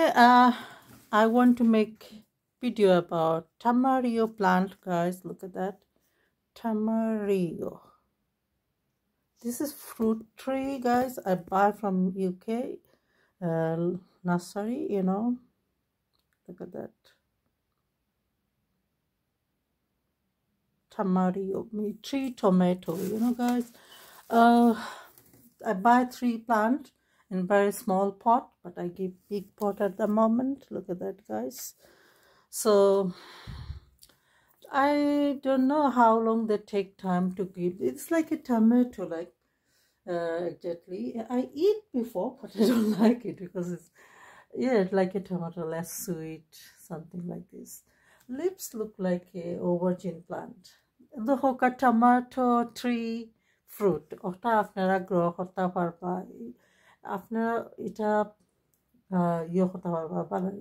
Today, I want to make video about tamarillo plant, guys. Look at that, tamarillo. This is fruit tree, guys. I buy from UK nursery. Look at that, tamarillo. Tree tomato. Guys. I buy 3 plants in very small pot, but I give big pot at the moment. Look at that, guys. So I don't know how long they take time to give. It's like a tomato, like exactly. I eat before, but I don't like it because it's like a tomato, less sweet, something like this. Lips look like a aubergine plant. The hoka tomato tree fruit. Ota আপনারা grow করতে পারবা। আপনারা এটা করতে পারবা মানে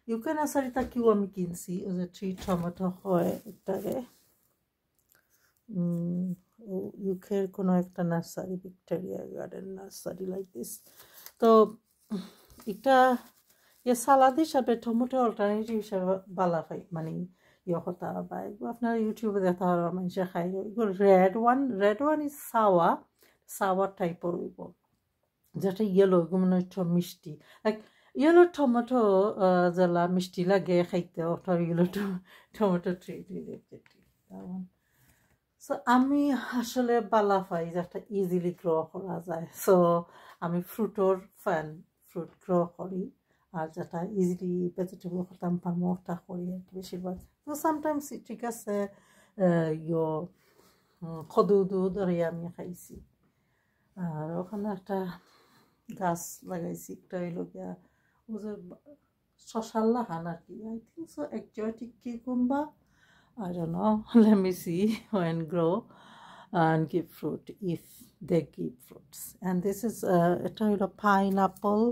UK নার্সারিটা Q আমি কিনছি ওই যে ট্রি টমেটো হয় এটারে ইউকের কোনো একটা nursery Victoria garden nursery like this. তো এটা সালাদ হিসাবে টমেটো অল্টারনেটিভ হিসাবে বালা পাই মানে কথা বা এগুলো আপনারা ইউটিউবে দেখতে পারবা মানুষে খাই। এগুলো রেড ওয়ান ইজ সাওয়ার টাইপের হইব, যেটা ইয়েলো এগুলো মনে হয় মিষ্টি, লাইক ইয়েলো টমেটো যেলা মিষ্টি লাগে খাইতে ওটা ইয়েলো টমেটো ট্রি সো আমি আসলে বালা পাই যেটা ইজিলি গ্রো করা যায়। সো আমি ফ্রুটর ফ্যান, ফ্রুট গ্রো করি আর যেটা ইজিলি ভেজিটেবল করতাম পারবো ওটা করি আর কি বেশিরভাগ। তো সামটাইমস ঠিক আছে খদুদু ধরে আমি খাইছি। আর ওখানে একটা গাছ লাগাইছি, একটা হইলো গিয়া ও যে শশার লাহান আর কি, I think so exotic cucumber. I don't know. Let me see when grow and give fruit if they give fruits. And this is এটা হইলো pineapple,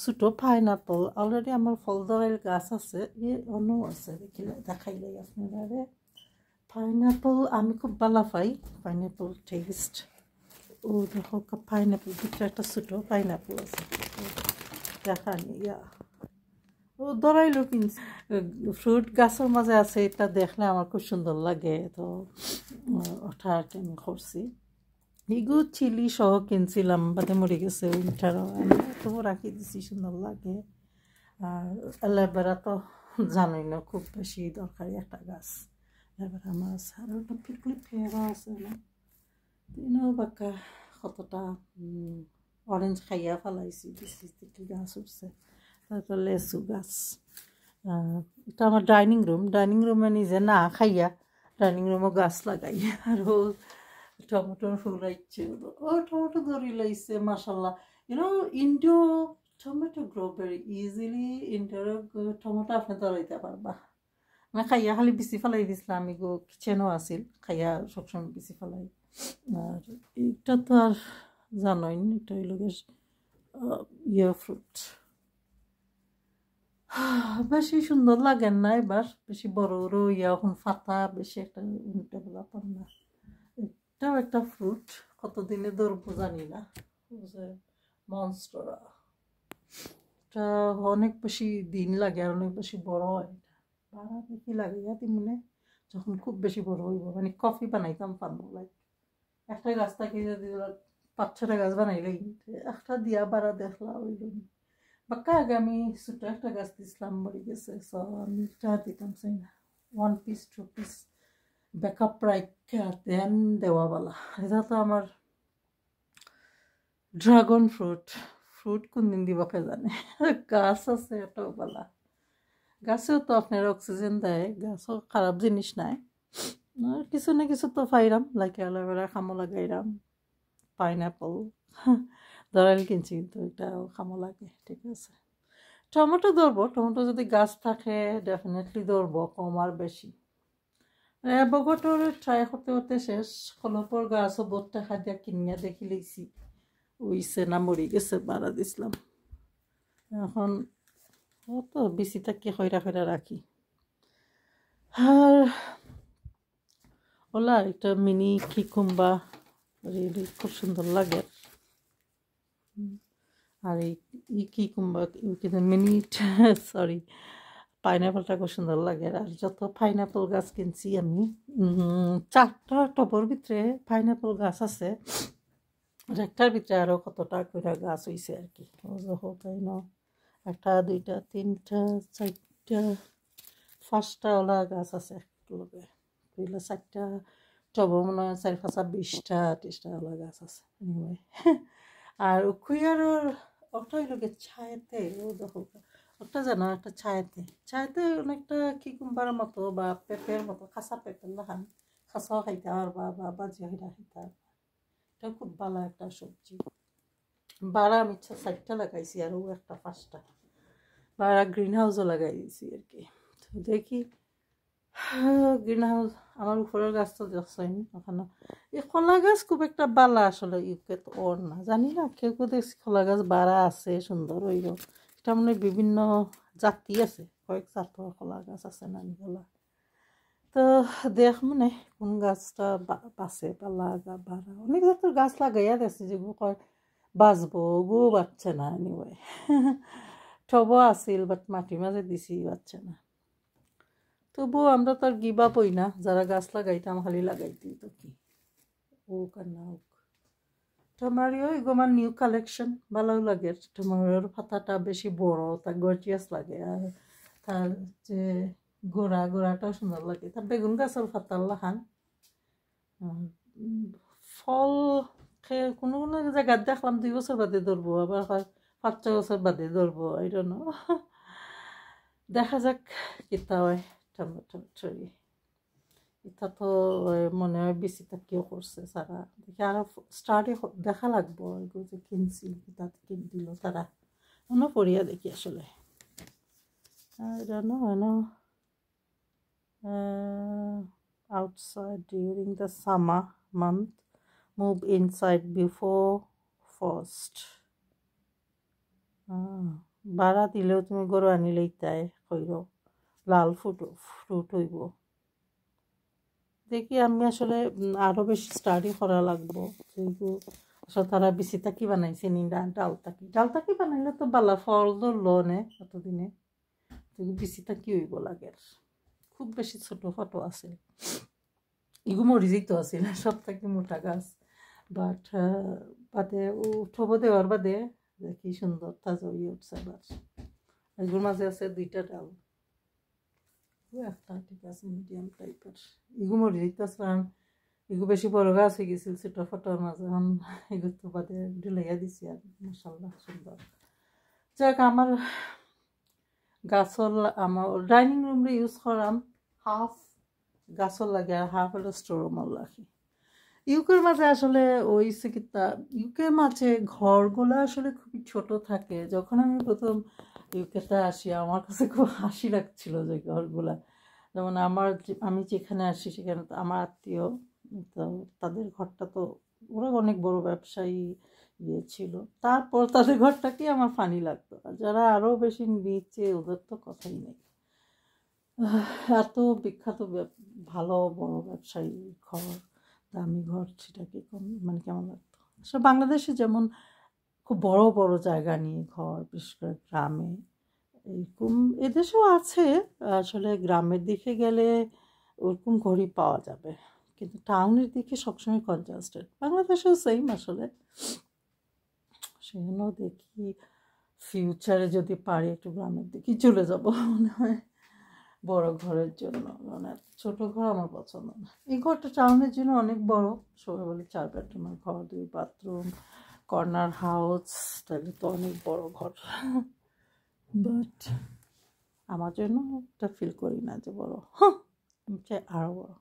ছোটো pineapple. Already আমার ফল ধরার গাছ আছে, অন্য আছে দেখাইলে আপনারা। পাইনাপল আমি খুব ভালো পাই, পাইনাপল টেস্ট। ও দেখো পাইনাপল ভিতরে একটা ছোটো পাইনাপল আছে দেখানি ও ধরাইলো কিনছি। ফ্রুট গাছের মাঝে আছে, এটা দেখলে আমার খুব সুন্দর লাগে, তো ওটা আর কি আমি করছি। এগুলো চিলি সহ কিনছিলাম, বাদে মরে গেছে উইন্টারও, তবু রাখি দিছি, সুন্দর লাগে। আর অ্যালোভেরা তো জানোই না খুব বেশি দরকারি একটা গাছ, অ্যালোভেরা মাছ। আর ওটা পিকলি পেয়ারা আছে না বাক্কা কতটা অরেঞ্জ খাইয়া ফেলাইছি, বেশি গাছ উঠছে। তারপর লেসু গাছ। এটা আমার ডাইনিং রুমে নিজে না খাইয়া ডাইনিং রুমও গাছ লাগাই। আর ও টমেটোর ফুল আইছে, ও টমেটো ধরি লাইছে মাশাল্লাহ। ইন্ডিও টমেটো গ্রো ভেরি ইজিলি। ইন্ডিয়ার টমেটো আপনি ধরাইতে পারবা। আমি খাইয়া খালি বেশি ফেলাই দিছিলাম, এগো কিচেনও আছিল, খাইয়া সবসময় বেশি ফেলাই। আর এটা তো আর জানোই, এটা হইল ফ্রুট। বেশি সুন্দর লাগেন না এবার, বেশি বড় বড় এখন ফাতা বেশি একটা উল্টে বলা পার না। এটাও একটা ফ্রুট, কতদিনে ধরবো জানি না। মনস্টেরা, এটা অনেক বেশি দিন লাগে আর অনেক বেশি বড় হয়। বাড়া বেশি লাগে ইয়াতে মনে, যখন খুব বেশি বড় হইব মানে কফি বানাইতাম পারবো। লাইক একটা গাছ থেকে যদি 5-6টা গাছ বানাইলেই একটা দিয়া বাড়া দেখলা ওই বাক্কা। আগে আমি ছোটো একটা গাছ দিছিলাম, মরে গেছে, সো আমি এটা দিতাম চাই না। 1 পিস 2 পিস ব্যাকআপ রাইখা দেন দেওয়াবালা। এটা তো আমার ড্রাগন ফ্রুট কোনদিন দিবকে জানে। গাছ আছে এটাও বালা, গাছেও তো আপনার অক্সিজেন দেয়, গাছও খারাপ জিনিস নাই। আর কিছু না কিছু তো পাইরাম, লাইক অ্যালোভেরা খামো লাগাইরাম, পাইনাপল ধরাইল কিনছি, কিন্তু এটাও খামো লাগে। ঠিক আছে, টমেটো ধরবো, টমেটো যদি গাছ থাকে ডেফিনেটলি ধরবো, কম আর বেশি। বগটর ট্রাই করতে করতে শেষ, কলপর গাছও বোধ টাকা দিয়া কিনিয়া দেখি লইছি, উইছে না মরি গেছে, বাড়া দিছিলাম। এখন ও তো বেশিটা কি খয়রা রাখি। আর ওলা একটা মিনি কিকুম্বা রিয়েলি খুব সুন্দর লাগে। আর এই কিন্তু মিনি সরি পাইনাপেলটা খুব সুন্দর লাগে। আর যত পাইনাপেল গাছ কিনছি আমি 4টা টবের ভিতরে পাইনাপেল গাছ আছে, আর একটার ভিতরে আরও কতটা করে গাছ হয়েছে আর কি। তাই না, 1 2 3 4 5টা ওলা গাছ আছে লগে, 4টা টবও মনে হয় 4 5 20টা 30টা ওলা গাছ আছে। এনিওয়ে আর কুইয়ারের ওটা লগে ছায়াতে ও দেখো ওটা জানো একটা ছায়াতে অনেকটা কিকুম্বার মতো বা পেঁপের মতো, খাসা পেঁপের লাহান খাসাও খাইতে পারবা বা বাজিয়া খাইতে পারবা। এটা খুব ভালো একটা সবজি। বাড়া আমি 4টা লাগাইছি আর ও একটা 5টা, বাড়া গ্রিন হাউসও লাগাই দিয়েছি আর কি। তো দেখি গ্রিন হাউস আমার উপরের গাছ তো দেখছেন ওখানে। এই কলা গাছ খুব একটা বালা আসলে ইউকে তো ওর না জানি না, কেউ কেউ দেখছি কলা গাছ বাড়া আছে সুন্দর ওইর, এটা মানে বিভিন্ন জাতি আছে, কয়েক জাতের কলা গাছ আছে নানিগুলা। তো দেখ মানে কোন গাছটা বাঁচে বালা বাড়া, অনেক জাতের গাছ লাগাইয়া দেখছি যেগুলো কয় বাঁচবো, গো বাচ্চা না। এনিওয়ে টবও আছিল বাট মাটির মাঝে দিছি বাচ্চা না। তবুও আমরা তো আর গিভ আপ হই না, যারা গাছ লাগাইতাম খালি লাগাইতেই তো কি হোক আর না হোক। টমারিও এগুলো নিউ কালেকশন ভালো লাগে। টমারিওর পাতাটা বেশি বড়, তা গর্জিয়াস লাগে, আর তার যে গোড়াটাও সুন্দর লাগে। তার বেগুন গাছের পাতার লাহান ফল খেয়ে কোনো কোনো জায়গায় দেখলাম 2 বছর বাদে ধরবো, আবার 5-6 বছর বাদে ধরবো, এই জন্য দেখা যাক কিতা হয়। টমেটো ট্রি এটা তো মনে হয় বেশি কেউ করছে সারা, দেখে আরো স্টার্টে দেখা লাগবো এগুলো যে কিনছি তাতে কিন দিল তারা, মনে পড়িয়া দেখি আসলে। I don't know, outside during the summer month, move inside before frost. বাড়া দিলেও তুমি গরু আনিলেই তাই কইর লাল ফ্রুট হইব। দেখি আমি আসলে আরো বেশি স্টাডি করা লাগবো আসলে তারা বেশি তাকি বানাইছে নি ডাল তাকি বানাইলে তো বালা ফল ধরলো নে এতদিনে, বেশি তাকি হইব লাগে। খুব বেশি ছোট ফটো আছে, ইগু মরি যেত আছে না সব থাকি মোটা গাছ, বাট বাদে উঠব দেওয়ার বাদে দেখি সুন্দর তাজা হয়ে উঠছে। আবার এগুলোর মাঝে আছে 2টা ডাল, একটা ঠিক আছে মিডিয়াম টাইপের। ইগু মরি যেতেছে কারণ এগুলো বেশি বড় গাছ হয়ে গেছিল ছোট ফটোর মাঝে, এখন এগুলো তো বাদে ঢুলাইয়া দিছি আর মাশাআল্লাহ সুন্দর। যাক আমার গাছর আমার ডাইনিং রুমে ইউজ করাম হাফ গাছর লাগে আর হাফ হলো স্টোর রুমও রাখি। ইউকের মাঝে আসলে ওই কিতা ইউকের মাঝে ঘরগুলো আসলে খুবই ছোট থাকে। যখন আমি প্রথম ইউকেতে আসি আমার কাছে খুব হাসি লাগছিল যে ঘরগুলা, যেমন আমি যেখানে আসি সেখানে তো আমার আত্মীয়, তো তাদের ঘরটা তো ওরা অনেক বড় ব্যবসায়ী ছিল, তারপর তাদের ঘরটাকে আমার ফানি লাগতো। আর যারা আরও বেশি নিচে ওদের তো কথাই নেই, এত বিখ্যাত ভালো বড় ব্যবসায়ী ঘর দামি ঘর সেটাকে মানে কেমন লাগতো। আসলে বাংলাদেশে যেমন খুব বড় বড় জায়গা নিয়ে ঘর, বিশেষ করে গ্রামে এরকম এদেশেও আছে। আসলে গ্রামের দিকে গেলে ওরকম ঘরই পাওয়া যাবে, কিন্তু টাউনের দিকে সবসময় কনজাস্টেড। বাংলাদেশেও সেম আসলে। সেখানেও দেখি ফিউচারে যদি পারি একটু গ্রামের দিকে চলে যাব মনে হয় বড় ঘরের জন্য, মানে ছোট ঘর আমার পছন্দ না। এই ঘরটা টাউনের জন্য অনেক বড়, সবাই বলে 4 বেডরুমের ঘর 2 বাথরুম কর্নার হাউস, তাহলে তো অনেক বড় ঘর, বাট আমার জন্য এটা ফিল করি না যে বড়, চাই আরও বড়।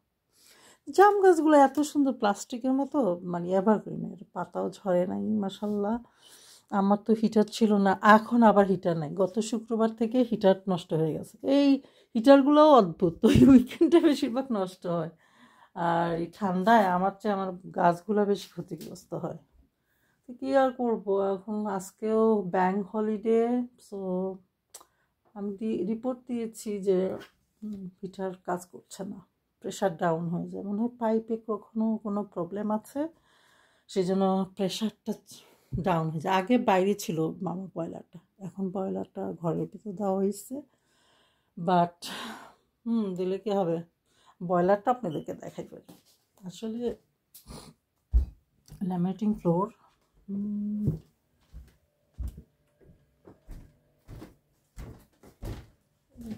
জাম গাছগুলো এত সুন্দর প্লাস্টিকের মতো, মানে এভারগ্রিনের পাতাও ঝরে নাই মাশাআল্লাহ। আমার তো হিটার ছিল না, এখন আবার হিটার নাই, গত শুক্রবার থেকে হিটার নষ্ট হয়ে গেছে। এই হিটারগুলোও অদ্ভুত, ওই উইকেন্ডে বেশিরভাগ নষ্ট হয়, আর এই ঠান্ডায় আমার গাছগুলো বেশি ক্ষতিগ্রস্ত হয়। তো কী আর করবো, এখন আজকেও ব্যাংক হলিডে, সো আমি রিপোর্ট দিয়েছি যে হিটার কাজ করছে না, প্রেশার ডাউন হয়ে যায়, মনে হয় পাইপে কখনো কোনো প্রবলেম আছে, সেই জন্য প্রেশারটা ডাউন হয়ে যায়। আগে বাইরে ছিল মামা ব্রয়লারটা, এখন ব্রয়লারটা ঘরের ভিতর দেওয়া হয়েছে। বাট দিলে কি হবে, ব্রয়লারটা আপনাদেরকে দেখাই পারি। আসলে ল্যামিনেটিং ফ্লোর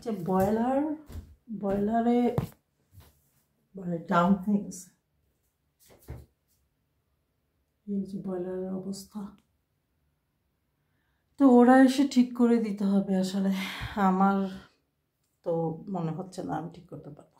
যে ব্রয়লারে ডাউন হয়ে গেছে। এই যে ব্রয়লারের অবস্থা, তো ওরা এসে ঠিক করে দিতে হবে। আসলে আমার তো মনে হচ্ছে না আমি ঠিক করতে পারবো।